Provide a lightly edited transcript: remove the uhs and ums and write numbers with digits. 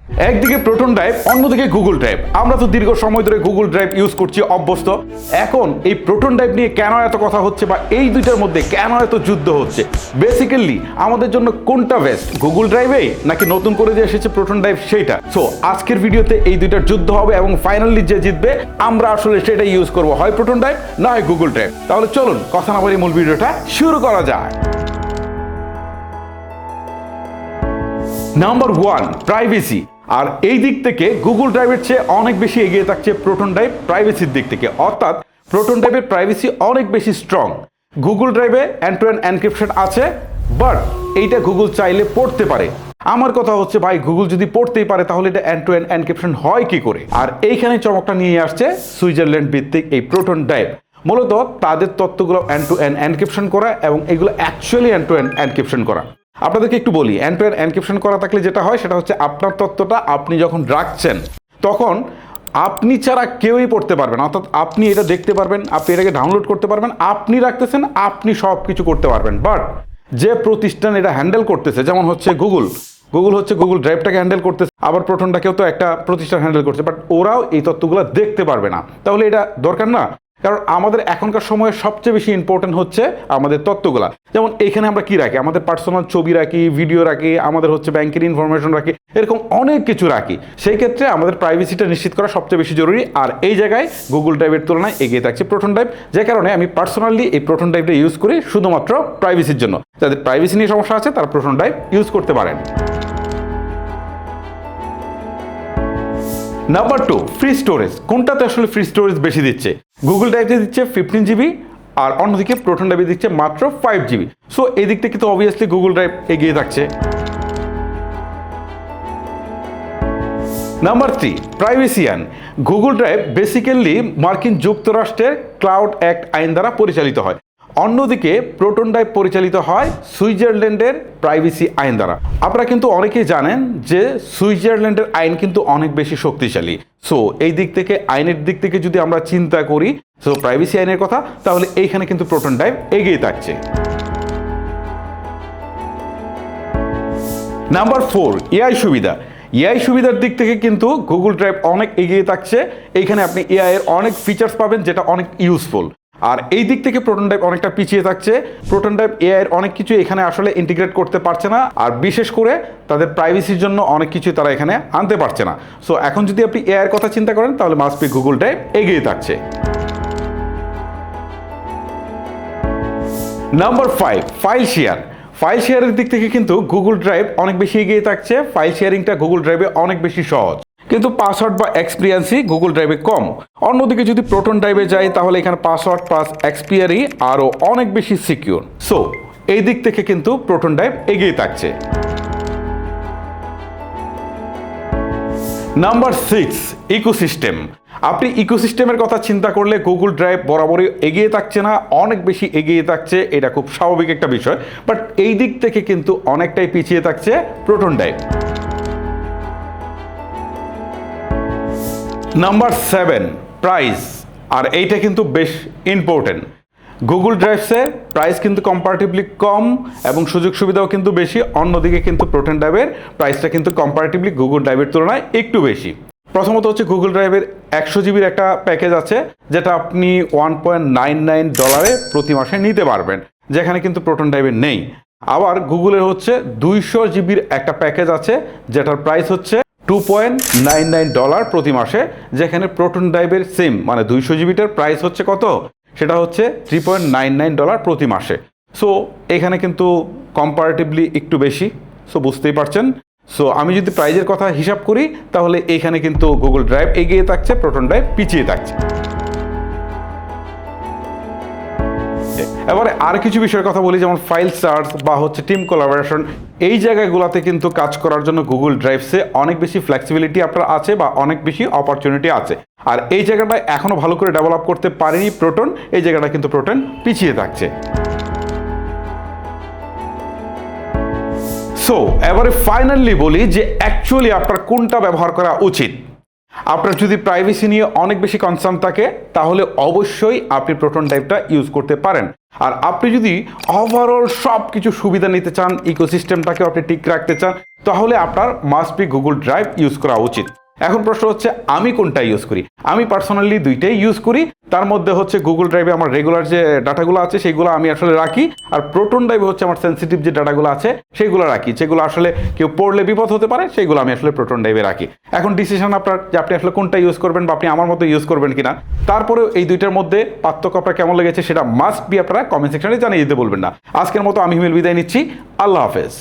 একদিকে proton drive, অন্যদিকে Google drive. আমরা তো দীর্ঘ সময় ধরে গুগল ড্রাইভ ইউজ করছি, অভ্যস্ত। এখন এই প্রোটন ড্রাইভ নিয়ে কেন এত কথা হচ্ছে বা এই দুইটার মধ্যে কেন এত যুদ্ধ হচ্ছে, বেসিক্যালি আমাদের জন্য কোনটা বেস্ট, গুগল ড্রাইভেই নাকি নতুন করে যে এসেছে প্রোটন ড্রাইভ সেইটা? সো আজকের ভিডিওতে এই দুইটার যুদ্ধ হবে এবং ফাইনালি যে জিতবে আমরা আসলে সেটাই ইউজ করবো, হয় প্রোটন ড্রাইভ না হয় গুগল ড্রাইভ। তাহলে চলুন কথা না বলে মূল ভিডিওটা শুরু করা যায়। Number 1, privacy. আর এই দিক থেকে গুগল ড্রাইভের চেয়ে অনেক বেশি এগিয়ে থাকছে প্রোটন ড্রাইভ প্রাইভেসির দিক থেকে, অর্থাৎ প্রোটন ড্রাইভের প্রাইভেসি অনেক বেশি স্ট্রং। গুগল ড্রাইভে এন্ড টু এন্ড এনক্রিপশন আছে, বাট এইটা গুগল চাইলে পড়তে পারে। আমার কথা হচ্ছে ভাই, গুগল যদি পড়তেই পারে তাহলে এটা এন্ড টু এন্ড এনক্রিপশন হয় কি করে? আর এইখানে চমকটা নিয়ে আসছে সুইজারল্যান্ড ভিত্তিক এই প্রোটন ড্রাইভ। মূলত তাদের তথ্যগুলো এন্ড টু এন্ড এনক্রিপশন করা এবং এগুলো actually end to end encryption করা। আপনাদেরকে একটু বলি, এন্ড টু এন্ড এনক্রিপশন করা থাকলে যেটা হয় সেটা হচ্ছে আপনার তথ্যটা আপনি যখন রাখছেন তখন আপনি ছাড়া কেউই পড়তে পারবেন, অর্থাৎ আপনি এটা দেখতে পারবেন, আপনি এটাকে ডাউনলোড করতে পারবেন, আপনি রাখতেছেন, আপনি সব কিছু করতে পারবেন। বাট যে প্রতিষ্ঠান এটা হ্যান্ডেল করতেছে, যেমন হচ্ছে গুগল হচ্ছে গুগল ড্রাইভটাকে হ্যান্ডেল করতেছে, আবার প্রোটনটাকেও তো একটা প্রতিষ্ঠান হ্যান্ডেল করছে, বাট ওরাও এই তথ্যগুলো দেখতে পারবে না। তাহলে এটা দরকার না? কারণ আমাদের এখনকার সময়ে সবচেয়ে বেশি ইম্পর্টেন্ট হচ্ছে আমাদের তথ্যগুলা। যেমন এখানে আমরা কি রাখি, আমাদের পার্সোনাল ছবি রাখি, ভিডিও রাখি, আমাদের হচ্ছে ব্যাংকের ইনফরমেশন রাখি, এরকম অনেক কিছু রাখি। সেই ক্ষেত্রে আমাদের প্রাইভেসিটা নিশ্চিত করা সবচেয়ে বেশি জরুরি। আর এই জায়গায় গুগল ড্রাইভের তুলনায় এগিয়ে থাকছে প্রোটন ড্রাইভ, যে কারণে আমি পার্সোনালি এই প্রোটন ড্রাইভটা ইউজ করি শুধুমাত্র প্রাইভেসির জন্য। যাদের প্রাইভেসি নিয়ে সমস্যা আছে তারা প্রোটন ড্রাইভ ইউজ করতে পারেন। Number 2, free storage. কোনটাতে আসলে ফ্রি স্টোরেজ বেশি দিচ্ছে? গুগল ড্রাইভে দিচ্ছে 15 জিবি আর অন্যদিকে প্রোটন ড্রাইভে দিচ্ছে মাত্র 5 জিবি। সো এই দিক থেকে তো অবভিয়াসলি গুগল ড্রাইভ এগিয়ে থাকছে। নাম্বার 3, প্রাইভেসিয়ান। গুগল ড্রাইভ বেসিক্যালি মার্কিন যুক্তরাষ্ট্রের ক্লাউড অ্যাক্ট আইন দ্বারা পরিচালিত হয়, অন্যদিকে প্রোটন ড্রাইভ পরিচালিত হয় সুইজারল্যান্ডের প্রাইভেসি আইন দ্বারা। আপনারা কিন্তু অনেকেই জানেন যে সুইজারল্যান্ডের আইন কিন্তু অনেক বেশি শক্তিশালী। সো এই দিক থেকে, আইনের দিক থেকে যদি আমরা চিন্তা করি সো প্রাইভেসি আইনের কথা, তাহলে এইখানে কিন্তু প্রোটন ড্রাইভ এগিয়ে থাকছে। নাম্বার 4, এআই সুবিধা। এআই সুবিধার দিক থেকে কিন্তু গুগল ড্রাইভ অনেক এগিয়ে থাকছে। এইখানে আপনি এআই এর অনেক ফিচার্স পাবেন যেটা অনেক ইউজফুল। আর এই দিক থেকে প্রোটন ড্রাইভ অনেকটা পিছিয়ে থাকছে। প্রোটন ড্রাইভ এআই এর অনেক কিছু এখানে আসলে ইন্টিগ্রেট করতে পারছে না, আর বিশেষ করে তাদের প্রাইভেসির জন্য অনেক কিছু তারা এখানে আনতে পারছে না। সো এখন যদি আপনি এআই এর কথা চিন্তা করেন তাহলে মাস্ট বি গুগল ড্রাইভ এগিয়ে থাকছে। Number 5, file share. ফাইল শেয়ারের দিক থেকে কিন্তু গুগল ড্রাইভ অনেক বেশি এগিয়ে থাকছে। ফাইল শেয়ারিংটা গুগল ড্রাইভে অনেক বেশি সহজ, কিন্তু পাসওয়ার্ড বা এক্সপিরিয়েন্সই গুগল ড্রাইভে কম। অন্যদিকে যদি প্রোটন ড্রাইভে যাই তাহলে এখানে পাসওয়ার্ড প্লাস এক্সপিয়ারি আরও অনেক বেশি সিকিউর। সো এই দিক থেকে কিন্তু প্রোটন ড্রাইভ এগিয়ে থাকছে। Number 6, ecosystem. আপনি ইকোসিস্টেমের কথা চিন্তা করলে গুগল ড্রাইভ বরাবরই এগিয়ে থাকছে না, অনেক বেশি এগিয়ে থাকছে, এটা খুব স্বাভাবিক একটা বিষয়। বাট এই দিক থেকে কিন্তু অনেকটাই পিছিয়ে থাকছে প্রোটন ড্রাইভ। Number 7, price. আর এইটা কিন্তু বেশ ইম্পর্টেন্ট। গুগল ড্রাইভসে প্রাইস কিন্তু কম্পারেটিভলি কম এবং সুযোগ সুবিধাও কিন্তু বেশি, অন্যদিকে কিন্তু প্রোটন ড্রাইভের প্রাইসটা কিন্তু কম্পারেটিভলি গুগল ড্রাইভের তুলনায় একটু বেশি। প্রথমত হচ্ছে গুগল ড্রাইভের 100 জিবির একটা প্যাকেজ আছে যেটা আপনি $1.99 প্রতি মাসে নিতে পারবেন, যেখানে কিন্তু প্রোটন ড্রাইভের নেই। আবার গুগলের হচ্ছে 200 জিবির একটা প্যাকেজ আছে যেটার প্রাইস হচ্ছে $2.99 প্রতি মাসে, যেখানে প্রোটন ড্রাইভের সেম মানে 200 জিবিটার প্রাইস হচ্ছে কত, সেটা হচ্ছে $3.99 প্রতি মাসে। সো এখানে কিন্তু কম্পারেটিভলি একটু বেশি, সো বুঝতেই পারছেন। সো আমি যদি প্রাইজের কথা হিসাব করি তাহলে এইখানে কিন্তু গুগল ড্রাইভ এগিয়ে থাকছে, প্রোটন ড্রাইভ পিছিয়ে থাকছে। এবারে আর কিছু বিষয়ের কথা বলি, যেমন ফাইল সার্চ বা হচ্ছে টিম কোলাবোরেশন। এই জায়গাগুলোতে কিন্তু কাজ করার জন্য গুগল ড্রাইভসে অনেক বেশি ফ্লেক্সিবিলিটি আপনার আছে বা অনেক বেশি অপরচুনিটি আছে। আর এই জায়গাটা এখনো ভালো করে ডেভেলপ করতে পারেনি প্রোটন, এই জায়গাটা কিন্তু প্রোটন পিছিয়ে থাকছে। সো এবারে ফাইনালি বলি যে অ্যাকচুয়ালি আপনার কোনটা ব্যবহার করা উচিত। আপনার যদি প্রাইভেসি নিয়ে অনেক বেশি কনসার্ন থাকে তাহলে অবশ্যই আপনি প্রোটন ড্রাইভটা ইউজ করতে পারেন। আর আপনি যদি ওভারঅল সব কিছু সুবিধা নিতে চান, ইকোসিস্টেমটাকে আপনি ঠিক রাখতে চান, তাহলে আপনার must be Google drive use করা উচিত। এখন প্রশ্ন হচ্ছে আমি কোনটা ইউজ করি। আমি পার্সোনালি দুইটাই ইউজ করি। তার মধ্যে হচ্ছে গুগল ড্রাইভে আমার রেগুলার যে ডাটাগুলো আছে সেগুলো আমি আসলে রাখি, আর প্রোটন ড্রাইভে হচ্ছে আমার সেন্সিটিভ যে ডাটাগুলো আছে সেগুলো রাখি, যেগুলো আসলে কেউ পড়লে বিপদ হতে পারে, সেগুলো আমি আসলে প্রোটন ড্রাইভে রাখি। এখন ডিসিশন আপনার যে আপনি আসলে কোনটা ইউজ করবেন বা আপনি আমার মতো ইউজ করবেন কিনা। তারপরেও এই দুইটার মধ্যে পার্থক্য আপনার কেমন লেগেছে সেটা মাস্ট বি আপনারা কমেন্ট সেকশনে জানিয়ে দিতে বলবেন না। আজকের মতো আমি হিমেল বিদায় নিচ্ছি। আল্লাহ হাফেজ।